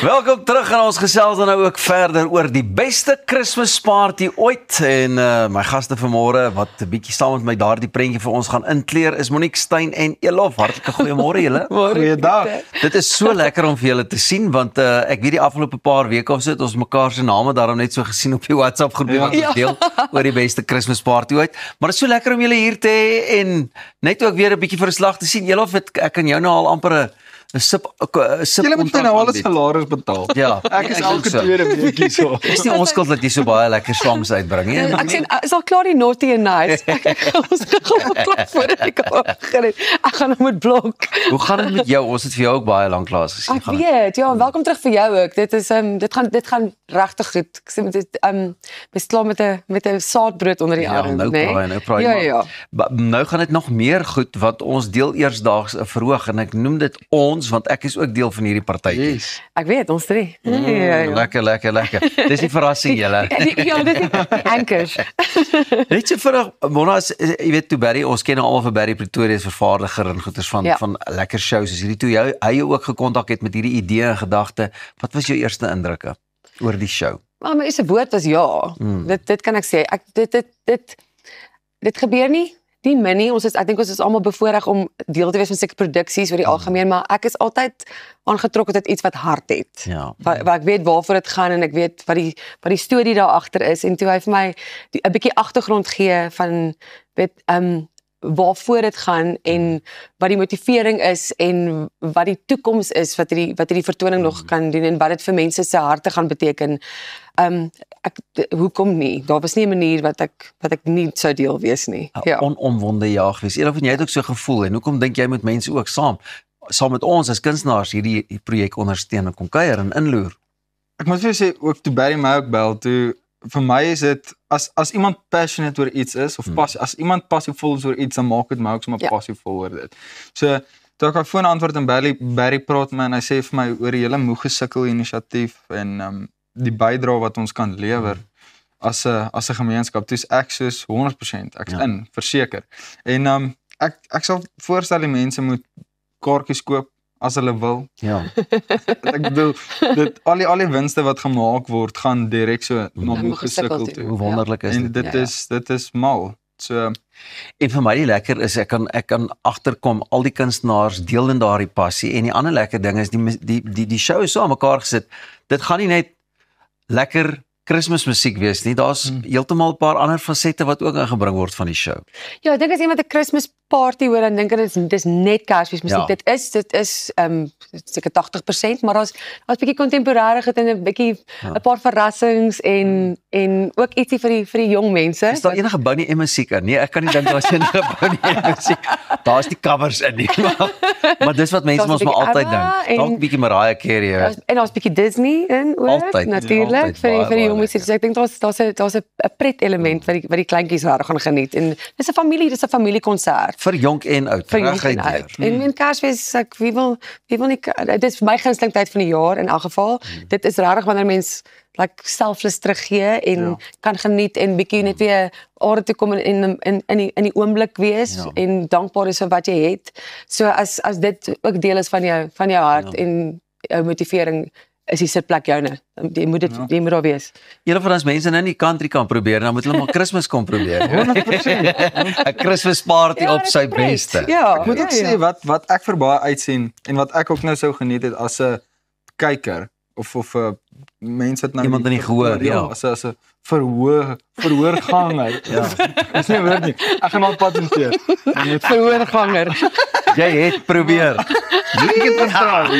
Welkom terug en ons gesels dan nou ook verder oor die beste Christmas party ooit en my gaste vanmôre wat 'n bietjie saam met my daardie prentjie vir ons gaan inkleer is Monique Stein en Elof. Hartlike goeiemôre julle. Goeiedag. Dit is so lekker om vir julle te sien want ek weet die afgelope paar weke of so het ons mekaar se name daarom net so gesien op die WhatsApp groep wat ons deel oor die beste Christmas party ooit. Maar dit is so lekker om julle hier te hê en net ook weer 'n bietjie verslag te sien. Elof, ek kan jou nou al amper 'n sip Julle moet my nou al 'n salaris betaal. Ja, Ek is elke tweede week hier so. Dis nie ons skuld dat jy so baie lekker songs uitbring nie. Ek sê, is al klaar die naughty and nice. Ons gaan klaar voordat ek begin het. Ek gaan hom met blok. Hoe gaan dit met jou? Ons het vir jou ook baie lank laas gesien. Ek weet, ja, welkom terug vir jou ook. Dit gaan regtig goed. Ek sê met dit bes klaar met 'n saadbrood onder die arm, nou né? praai Ja, maar. ja. Nou gaan dit nog meer goed want ons deel eersdaags 'n verhoog en ek noem dit ons want ek is ook deel van hierdie partytjie. Yes. Ek weet, ons drie. Ja. Lekker. Dis die verrassing julle. Ja, dit is anchors. Net so vinnig, Mona, jy weet toe Barry, ons ken nou almal vir Barry Pretoria as vervaardiger en goeders van lekker shows. Is hierdie toe hy jou ook gekontak het met hierdie idee en gedagte. Wat was jou eerste indrukke oor die show? Maar my eerste woord was ja. Dit kan ek sê. Dit gebeur nie. Die minie, ek dink ons is almal bevoorreg om deel te wees van sulke produksies oor die algemeen, maar ek is altyd aangetrokke tot iets wat hart het. Ja. Waar ek weet waarvoor dit gaan en ek weet wat die storie daar agter is en toe hy vir my 'n bietjie agtergrond gee van waarvoor dit gaan en wat die motivering is en wat die toekoms is wat hierdie vertoning nog kan doen en wat dit vir mense se harte gaan beteken. Hoekom nie? Daar was nie 'n manier wat ek nie sou deel wees nie. Ja. Onomwonde jaag wees. Elof, en jy het ook so gevoel en hoekom dink jy moet mense ook saam met ons as kunstenaars hierdie projek ondersteun en kom kuier en inloer? Ek moet vir jou sê ook toe Barry my ook bel, toe vir my is dit as iemand passionate oor iets is of as iemand passievol is oor iets, dan maak dit my ook sommer passievol oor dit. So toe ek haar foon antwoord en Barry praat met my en hy sê vir my oor die hele Moeg gesukkel inisiatief en die bydrae wat ons kan lewer as 'n gemeenskap. Dis ek soos 100%, ek's in, verseker. En ek sal voorstel die mense moet kaartjies koop as hulle wil. Ja. Ek bedoel al die winste wat gemaak word gaan direk so na Moeg gesukkel toe. Hoe wonderlik is En dit is mal. So en vir my die lekker is ek kan agterkom al die kunstenaars deel in daardie passie en die ander lekker ding is die show is so aan mekaar gesit. Dit gaan nie net lekker Kersfeesmusiek wees nie. Daar's heeltemal 'n paar ander fasette wat ook ingebring word van die show. Ja, ek dink as iemand 'n Kersfees party hoor dan dink ek dis net Kersfeesmusiek. Ja. Dit is seker 80%, maar daar's 'n bietjie kontemporêre en 'n bietjie 'n paar verrassings en ook ietsie vir die jong mense. Is daar enige Bonnie M musiek in? Nee, ek kan nie dink daar's enige Bonnie M musiek. Daar's die covers in nie. Maar dis wat mense mos maar altyd dink. Dalk 'n bietjie Mariah Carey. En daar's 'n bietjie Disney in ook Altyd, natuurlik vir die jong mense. So ek dink daar's 'n pret element wat die kleintjies reg gaan geniet. En dis 'n familiekonsert. Vir jonk en oud. Vir jonk en oud. En Kersfees, wie wil nie, dit is vir my gunsteling tyd van die jaar in elk geval. Dit is regtig wanneer mens selfless teruggee en kan geniet en bietjie net weer aarde toe kom en in die oomblik wees en dankbaar is vir wat jy het. So as dit ook deel is van jou hart en jou motivering, is die sitplek joune. Jy moet daar wees. Julle van ons mense nou nie country kan probeer, dan moet hulle maar Kersfees kom probeer. 100%. 'n Kersfees party op sy beste. Ja, Ek moet ook sê wat ek vir baie uitsien en wat ek ook nou sou geniet het as 'n kyker of 'n mens wat nou iemand in die gehoor, as 'n verhoorganger. Dis nie woord nie. Ek gaan al patenteer. Met verhoorganger. Jy het probeer. Ek het verstaan.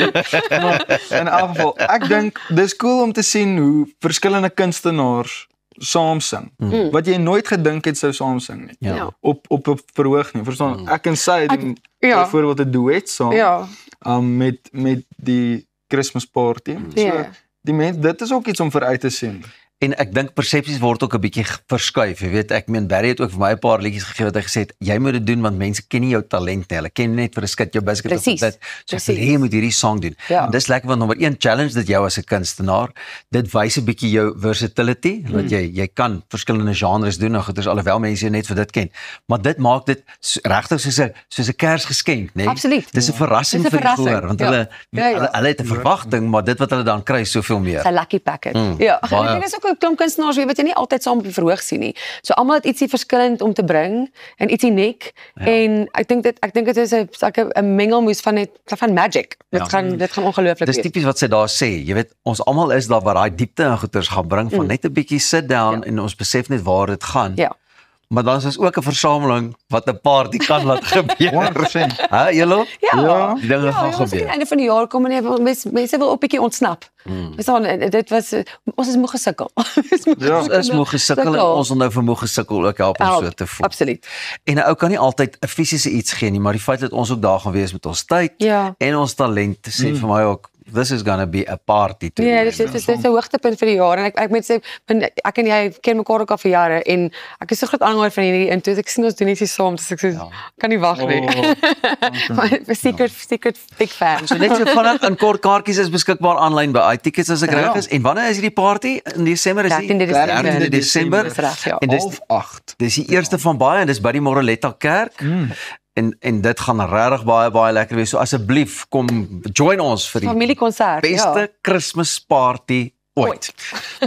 In elk geval, ek dink dis cool om te sien hoe verskillende kunstenaars saam sing. Wat jy nooit gedink het sou saam sing nie. Ja. Op 'n verhoog nie. Verstaan? Ek en sy doen byvoorbeeld 'n duet saam. Ja. Met die Kersfees party. So dit is ook iets om vir uit te sien. En ek dink persepsies word ook 'n bietjie verskuif. Jy weet, ek meen Barry het ook vir my 'n paar liedjies gegee wat hy gesê het, jy moet dit doen want mense ken nie jou talent nie. Hulle ken net vir 'n skit jou biscuit of dit. So ek wil hê jy moet hierdie song doen. Ja. En dis lekker want nommer 1 challenge dit jou as 'n kunstenaar. Dit wys 'n bietjie jou versatility, dat jy kan verskillende genres doen en goeders alhoewel mense jou net vir dit ken. Maar dit maak dit regtig soos 'n Kersgeskenk, né? Absoluut. Dis 'n verrassing vir die gehoor want hulle het 'n verwagting, maar dit wat hulle dan kry is soveel meer. 'n lucky packet. Ja, ek dink is ook 'n klomp kunstenaars wat jy nie altyd saam op die verhoog sien nie. So almal het ietsie verskillend om te bring en ietsie uniek en ek dink dit is 'n mengelmoes van magic. Dit gaan ongelooflik wees. Dis tipies wat sy daar sê. Jy weet, ons almal is daar waar daai diepte en goeters gaan bring van net 'n bietjie sit down en ons besef net waar dit gaan. Ja. Maar dan is ons ook 'n versameling wat 'n party kan laat gebeur. 100%. Hè, julle? Ja. Die dinge gaan Ons aan gebeur. die einde van die jaar kom en mense wil ook 'n bietjie ontsnap. Dit was ons is moeg gesukkel. Ons is moeg gesukkel en ons wil nou vir moeg gesukkel ook help om so te voel. Absoluut. En 'n ou kan nie altyd 'n fisiese iets gee nie, maar die feit dat ons ook daar gaan wees met ons tyd en ons talent sê vir my ook this is gonna be a party to Ja, dit is 'n hoogtepunt vir die jaar en ek moet sê ek en jy ken mekaar ook al vir jare en ek is so groot aanhanger van hierdie en toe ek sien ons doen ietsie saam, dis ek so kan nie wag nie. Secret big fan. So net so vinnig in kort kaartjies is beskikbaar aanlyn by iTickets as ek reg is. En wanneer is hierdie party? In Desember is die 13de Desember. En dis 8. Dis die eerste van baie en dis by die Moreletta Kerk. En dit gaan regtig baie lekker wees. So asseblief kom join ons vir die familiekonsert. beste Kersfees party ooit.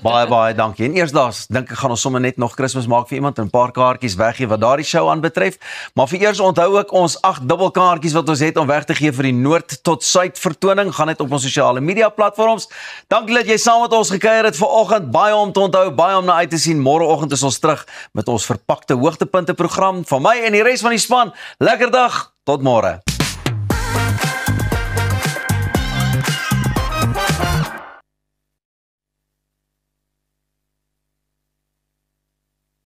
Baie dankie. En eersdaags dink ek gaan ons sommer net nog Kersfees maak vir iemand en 'n paar kaartjies weggee wat daardie show aanbetref. Maar vir eers onthou ook ons 8 dubbel kaartjies wat ons het om weg te gee vir die Noord tot Suid vertoning. Gaan net op ons sosiale media platforms. Dankie dat jy saam met ons gekuier het vanoggend. Baie om te onthou, baie om na uit te sien. Môreoggend is ons terug met ons verpakte hoogtepunte program. Van my en die res van die span. Lekker dag. Tot môre.